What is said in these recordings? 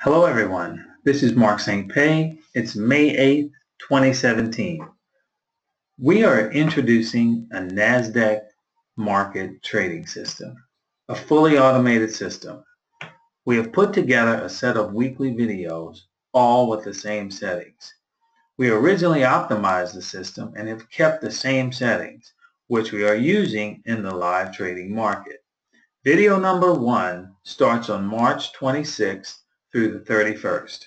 Hello everyone, this is Mark St. Pay. It's May 8th, 2017. We are introducing a Nasdaq market trading system, a fully automated system. We have put together a set of weekly videos, all with the same settings. We originally optimized the system and have kept the same settings, which we are using in the live trading market. Video number 1 starts on March 26th through the 31st.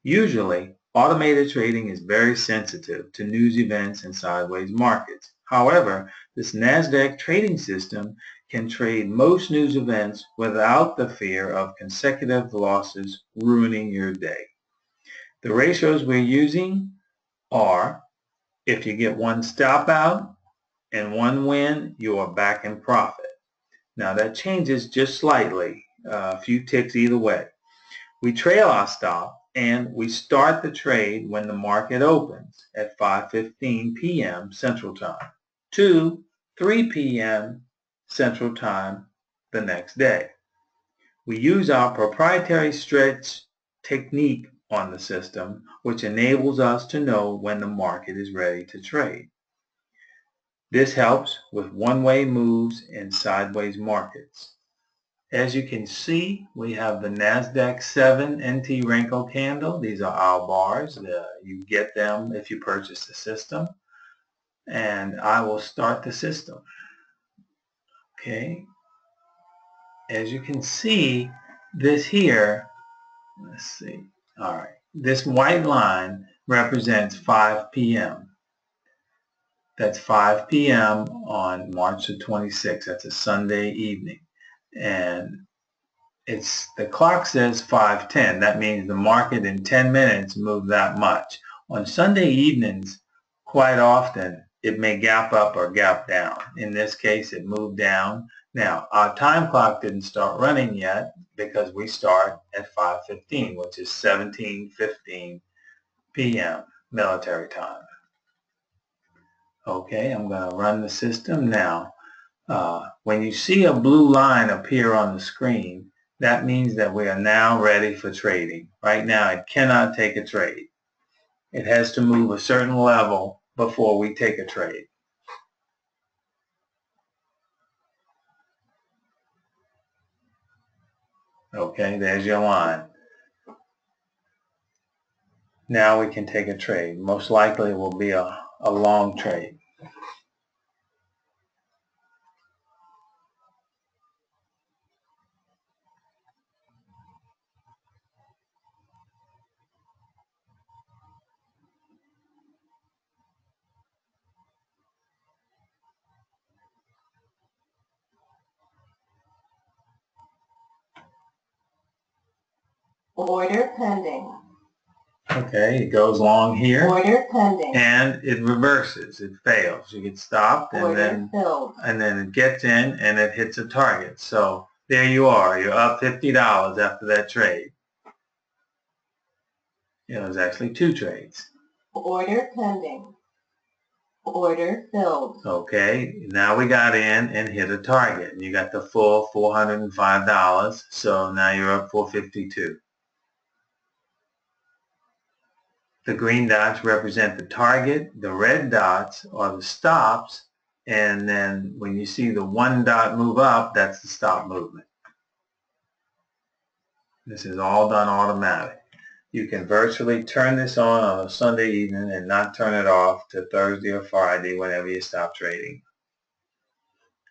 Usually, automated trading is very sensitive to news events and sideways markets. However, this Nasdaq trading system can trade most news events without the fear of consecutive losses ruining your day. The ratios we're using are, if you get one stop out and one win, you are back in profit. Now that changes just slightly, a few ticks either way. We trail our stop and we start the trade when the market opens at 5:15 p.m. Central Time to 3 p.m. Central Time the next day. We use our proprietary stretch technique on the system, which enables us to know when the market is ready to trade. This helps with one-way moves in sideways markets. As you can see, we have the Nasdaq 7 NT wrinkle candle. These are our bars. You get them if you purchase the system. And I will start the system. Okay. As you can see, this here, let's see. All right. This white line represents 5 p.m. That's 5 p.m. on March the 26th. That's a Sunday evening. And the clock says 5:10. That means the market in 10 minutes moved that much. On Sunday evenings, quite often, it may gap up or gap down. In this case, it moved down. Now, our time clock didn't start running yet because we start at 5:15, which is 17:15 p.m. military time. Okay, I'm going to run the system now. When you see a blue line appear on the screen, that means that we are now ready for trading. Right now, it cannot take a trade. It has to move a certain level before we take a trade. Okay, there's your line. Now we can take a trade. Most likely it will be a long trade. Order pending. Okay, it goes long here. Order pending. And it reverses. It fails. You get stopped and Order filled. then it gets in and it hits a target. So there you are. You're up $50 after that trade. It was actually 2 trades. Order pending. Order filled. Okay, now we got in and hit a target. You got the full $405. So now you're up $452. The green dots represent the target, the red dots are the stops, and then when you see the 1 dot move up, that's the stop movement. This is all done automatic. You can virtually turn this on a Sunday evening and not turn it off to Thursday or Friday whenever you stop trading,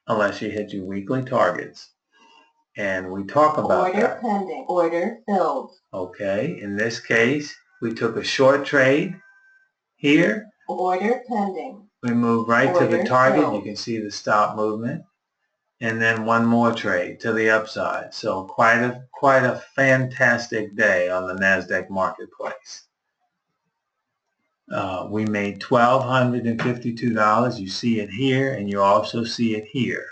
unless you hit your weekly targets. And we talk about Order that. pending. Order filled. Okay, in this case, we took a short trade here. Order pending. We move right to the target. Filled. You can see the stop movement. And then one more trade to the upside. So quite a fantastic day on the Nasdaq marketplace. We made $1,252. You see it here, and you also see it here.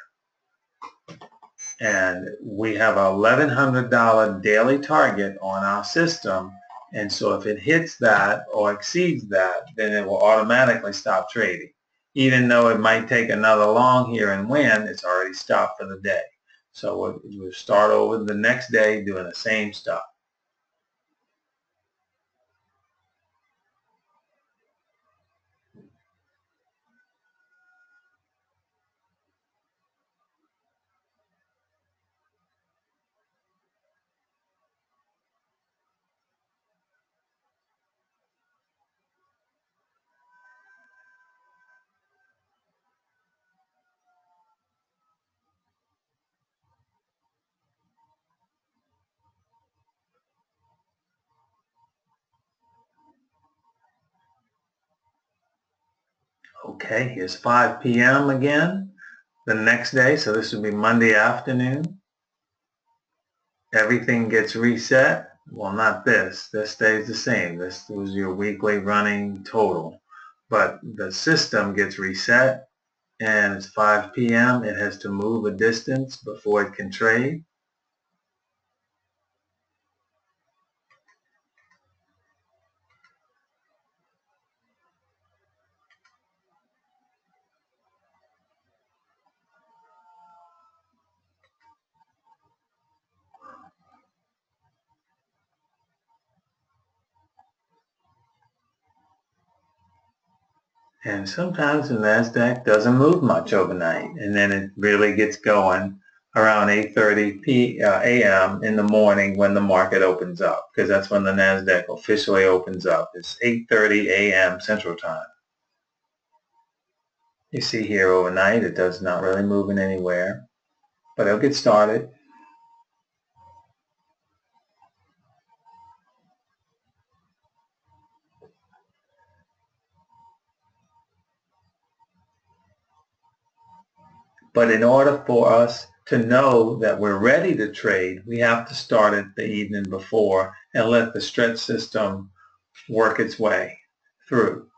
And we have a $1,100 daily target on our system. And so if it hits that or exceeds that, then it will automatically stop trading. Even though it might take another long here and win, it's already stopped for the day. So we'll start over the next day doing the same stuff. Okay, here's 5 p.m. again, the next day, so this would be Monday afternoon. Everything gets reset. Well, not this. This stays the same. This was your weekly running total. But the system gets reset, and it's 5 p.m. It has to move a distance before it can trade. And sometimes the Nasdaq doesn't move much overnight, and then it really gets going around 8:30 a.m. in the morning when the market opens up, because that's when the Nasdaq officially opens up. It's 8:30 a.m. Central Time. You see here overnight it does not really move in anywhere, but it'll get started. But in order for us to know that we're ready to trade, we have to start it the evening before and let the stretch system work its way through.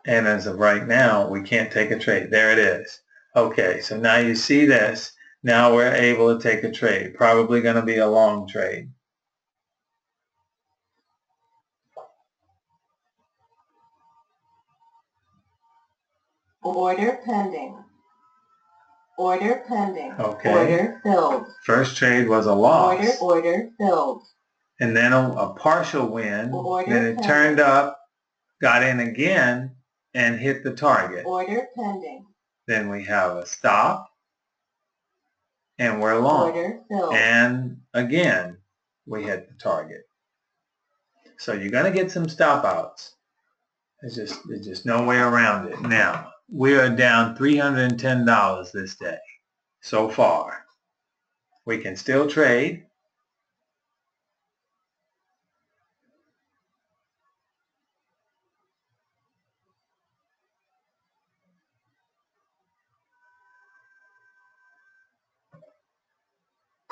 And as of right now, we can't take a trade. There it is. Okay, so now you see this. Now we're able to take a trade. Probably going to be a long trade. Order pending. Order pending. Okay. Order filled. First trade was a loss. Order filled. And then a partial win. Order then it pending. turned up, got in again, and hit the target. Order pending. Then we have a stop, and we're long. Order filled. And again, we hit the target. So you're going to get some stop outs. There's just no way around it. Now, we are down $310 this day so far. We can still trade.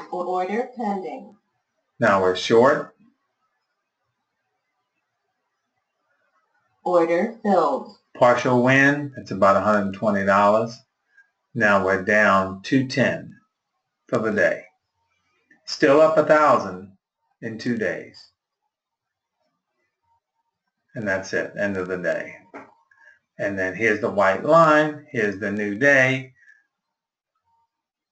Order pending. Now we're short. Order filled. Partial win, it's about $120. Now we're down $210 for the day. Still up 1,000 in 2 days. And that's it, end of the day. And then here's the white line, here's the new day,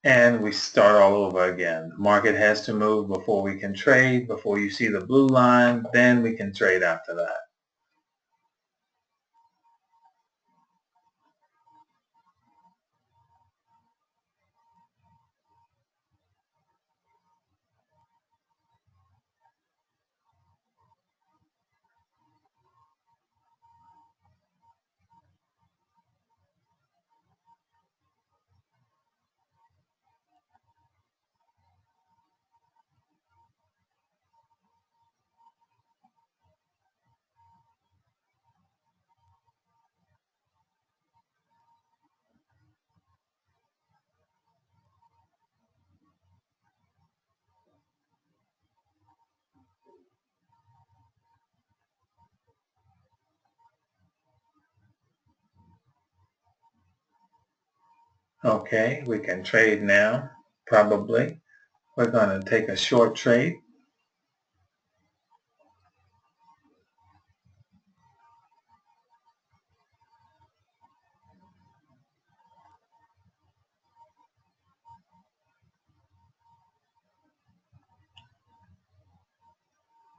and we start all over again. The market has to move before we can trade. Before you see the blue line, then we can trade after that. Okay, we can trade now, probably. We're going to take a short trade.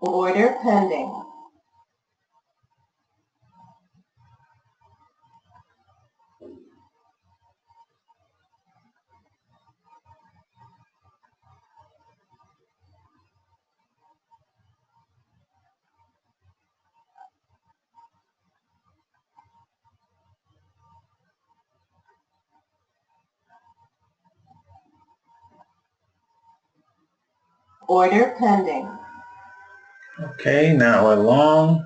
Order pending. Order pending. Okay, now we're long.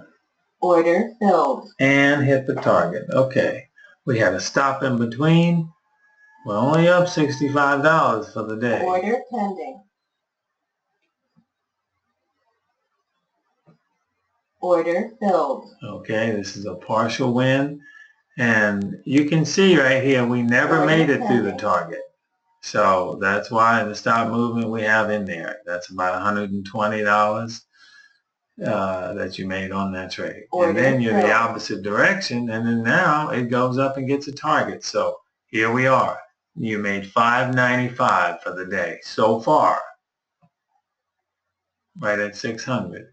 Order filled. And hit the target. Okay, we had a stop in between. We're only up $65 for the day. Order pending. Order filled. Okay, this is a partial win. And you can see right here, we never made it through the target. So that's why the stop movement we have in there. That's about $120 that you made on that trade. And then you're the opposite direction, and then now it goes up and gets a target. So here we are. You made $5.95 for the day so far, right at 600.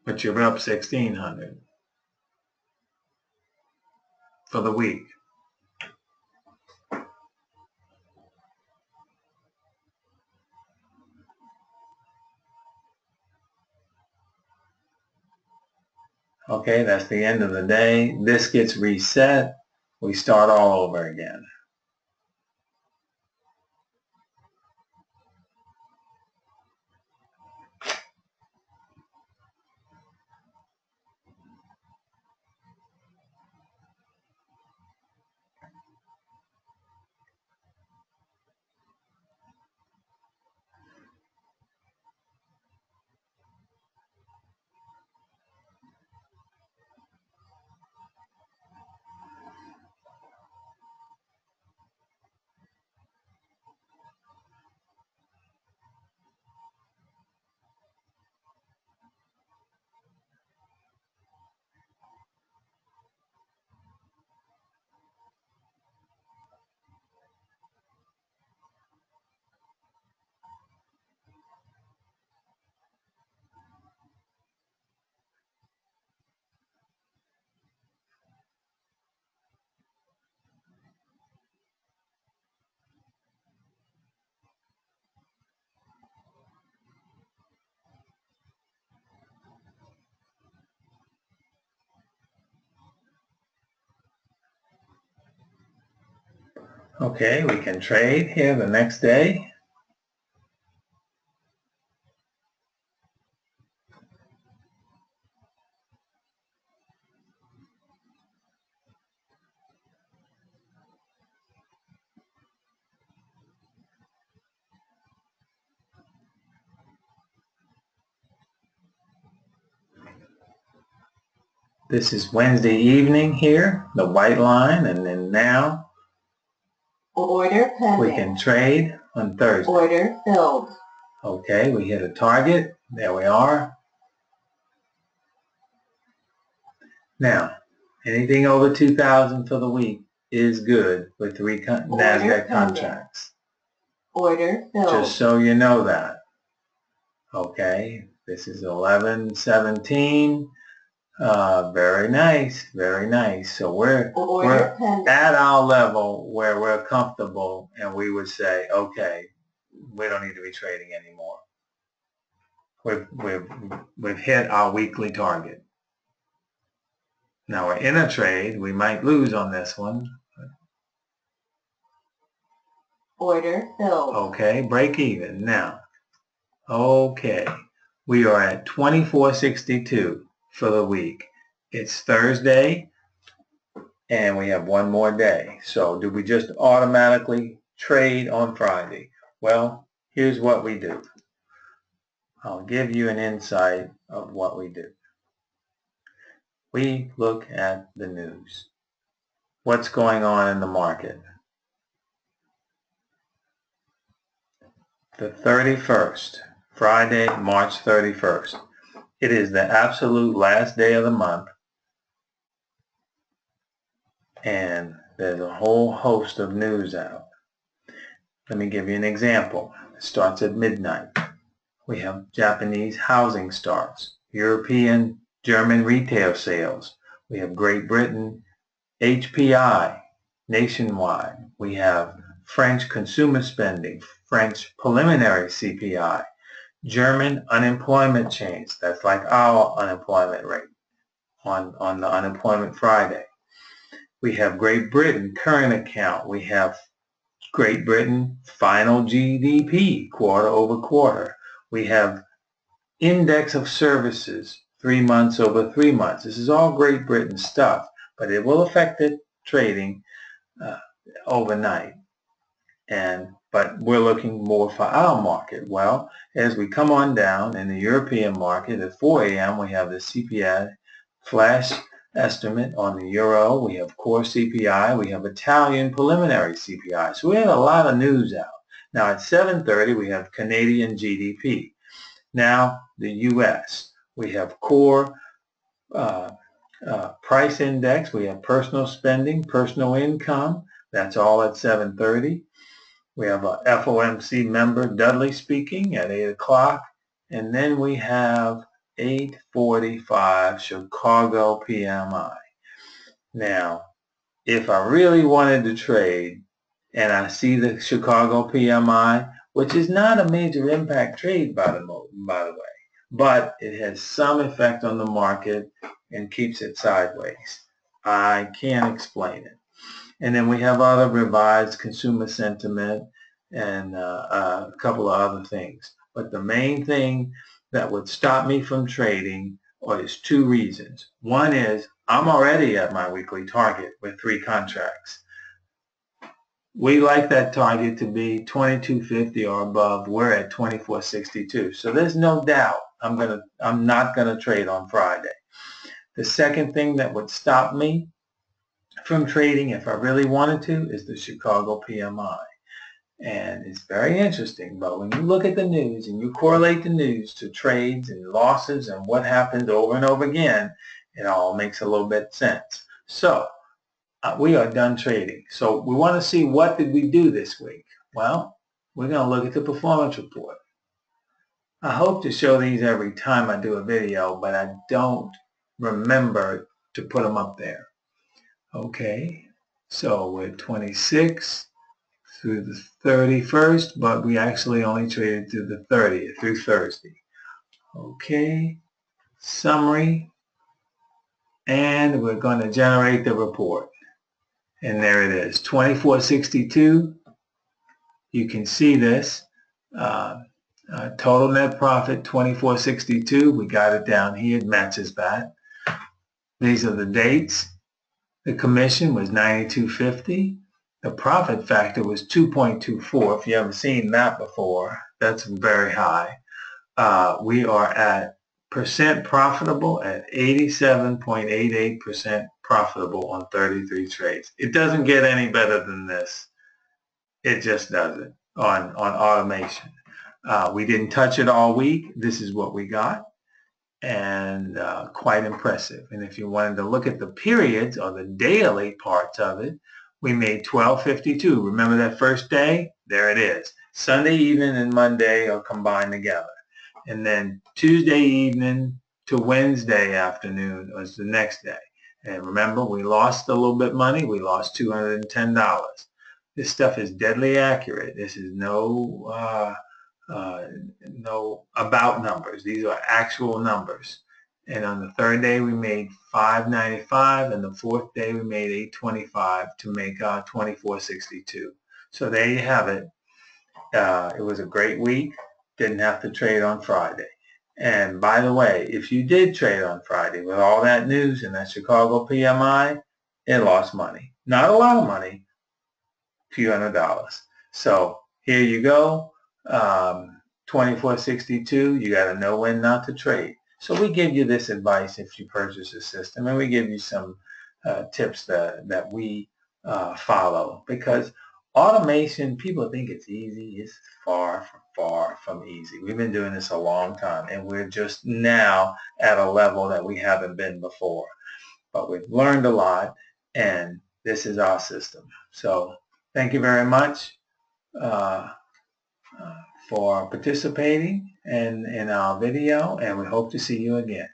But you're up 1,600 for the week. Okay, that's the end of the day. This gets reset. We start all over again. Okay, we can trade here the next day. This is Wednesday evening here, the white line, and then now Order pending. we can trade on Thursday. Order filled. Okay, we hit a target. There we are. Now, anything over 2,000 for the week is good with three Nasdaq contracts. Order filled. Just so you know that. Okay, this is 11:17. Very nice, very nice. So we're at our level where we're comfortable, and we would say, okay, we don't need to be trading anymore. We've hit our weekly target. Now we're in a trade. We might lose on this one. Order filled. Okay, break even now. Okay, we are at 24.62 for the week. It's Thursday, and we have one more day. So do we just automatically trade on Friday? Well, here's what we do. I'll give you an insight of what we do. We look at the news. What's going on in the market? The 31st, Friday, March 31st. It is the absolute last day of the month, and there's a whole host of news out. Let me give you an example. It starts at midnight. We have Japanese housing starts, European, German retail sales. We have Great Britain, HPI, nationwide. We have French consumer spending, French preliminary CPI, German unemployment change. That's like our unemployment rate on the unemployment Friday. We have Great Britain current account. We have Great Britain final GDP quarter over quarter. We have Index of services, 3 months over 3 months. This is all Great Britain stuff, but it will affect the trading overnight. But we're looking more for our market. Well, as we come on down in the European market at 4 a.m., we have the CPI flash estimate on the euro. We have core CPI. We have Italian preliminary CPI. So we have a lot of news out. Now at 7:30, we have Canadian GDP. Now the U.S. We have core price index. We have personal spending, personal income. That's all at 7:30. We have a FOMC member, Dudley, speaking at 8 o'clock. And then we have 8:45 Chicago PMI. Now, if I really wanted to trade and I see the Chicago PMI, which is not a major impact trade by the way, but it has some effect on the market and keeps it sideways. I can't explain it. And then we have other revised consumer sentiment and a couple of other things. But the main thing that would stop me from trading is 2 reasons. One is I'm already at my weekly target with 3 contracts. We like that target to be 2250 or above. We're at 2462. So there's no doubt I'm not gonna trade on Friday. The second thing that would stop me from trading if I really wanted to is the Chicago PMI. And it's very interesting, but when you look at the news and you correlate the news to trades and losses and what happens over and over again, it all makes a little bit sense. So we are done trading. So we want to see what did we do this week. Well, we're going to look at the performance report. I hope to show these every time I do a video, but I don't remember to put them up there. Okay, so we're 26 through the 31st, but we actually only traded through the 30th, through Thursday. Okay, summary, and we're going to generate the report. And there it is, 2462. You can see this. Total net profit, 2462. We got it down here. It matches that. These are the dates. The commission was 92.50. The profit factor was 2.24. If you haven't seen that before, that's very high. We are at percent profitable at 87.88% profitable on 33 trades. It doesn't get any better than this. It just doesn't on automation. We didn't touch it all week. This is what we got, and quite impressive. And if you wanted to look at the periods or the daily parts of it, we made 1252. Remember that first day? There it is. Sunday evening and Monday are combined together. And then Tuesday evening to Wednesday afternoon was the next day. And remember, we lost a little bit money. We lost $210. This stuff is deadly accurate. This is no about numbers. These are actual numbers. And on the third day we made $595, and the fourth day we made $825 to make $24.62. So there you have it. It was a great week. Didn't have to trade on Friday. And by the way, if you did trade on Friday with all that news and that Chicago PMI, it lost money. Not a lot of money, a few $100s. So here you go. 24.62. You got to know when not to trade. So we give you this advice if you purchase a system, and we give you some tips that we follow, because automation, people think it's easy. It's far from easy. We've been doing this a long time, and we're just now at a level that we haven't been before. But we've learned a lot, and this is our system. So thank you very much for participating in our video, and we hope to see you again.